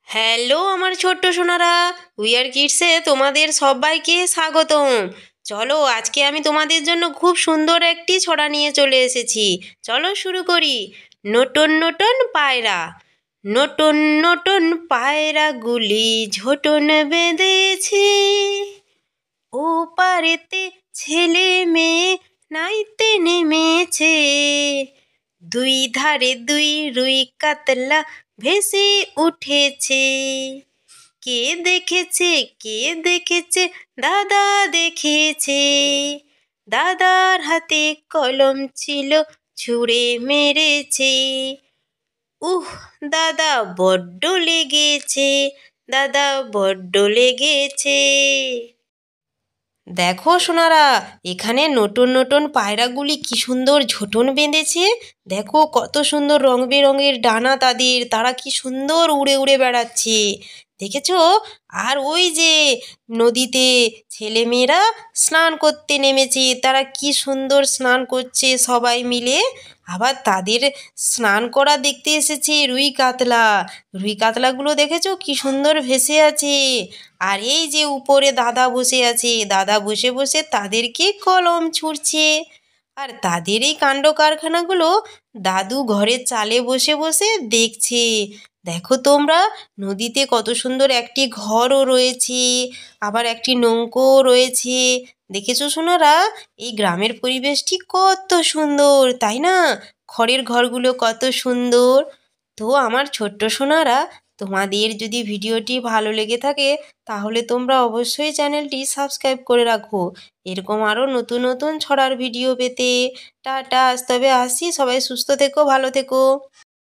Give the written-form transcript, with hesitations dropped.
Hello আমার ছোট্ট Sonara, we are কিডসে তোমাদের সবাইকে স্বাগতম। চলো আজকে আমি তোমাদের জন্য খুব সুন্দর একটি ছড়া নিয়ে চলে এসেছি। চলো শুরু করি। নতুন নতুন পায়রা, নতুন নতুন পায়রাগুলি ঝোটন বেঁধেছে, ও পারেতে ছেলে মেয়ে নাইতে নেমেছে, দুই ধারে দুই রুই কাতলা ভেসে উঠেছে। কে দেখেছে কে দেখেছে, দাদা দেখেছে, দাদার হাতে কলম ছিল ছুঁড়ে মেরেছে। উহ, দাদা বড্ড লেগেছে, দাদা বড্ড লেগেছে। দেখো সোনারা, এখানে নতুন নতুন পায়রাগুলি কি সুন্দর ঝোটন বেঁধেছে। দেখো কত সুন্দর রং বেরঙের ডানা তাদের, তারা কি সুন্দর উড়ে উড়ে বেড়াচ্ছে, দেখেছো? আর ওই যে নদীতে ছেলেমেয়েরা স্নান করতে নেমেছে, তারা কি সুন্দর স্নান করছে সবাই মিলে। আবার তাদের স্নান করা দেখতে এসেছে রুই কাতলা, রুই কাতলাগুলো দেখেছো কি সুন্দর ভেসে আছে। আর এই যে উপরে দাদা বসে আছে, দাদা বসে বসে তাদেরকে কলম ছুঁড়ছে। আর তাদের এই কাণ্ড কারখানাগুলো দাদু ঘরের চালে বসে বসে দেখছে। দেখো তোমরা, নদীতে কত সুন্দর একটি ঘরও রয়েছে, আবার একটি নৌকোও রয়েছে। দেখেছো সোনারা, এই গ্রামের পরিবেশটি কত সুন্দর, তাই না? খড়ের ঘরগুলো কত সুন্দর। তো আমার ছোট্ট সোনারা, তোমাদের যদি ভিডিওটি ভালো লেগে থাকে তাহলে তোমরা অবশ্যই চ্যানেলটি সাবস্ক্রাইব করে রাখো, এরকম আরও নতুন নতুন ছড়ার ভিডিও পেতে। টাটা, আজ তবে আসি, সবাই সুস্থ থেকো, ভালো থেকো।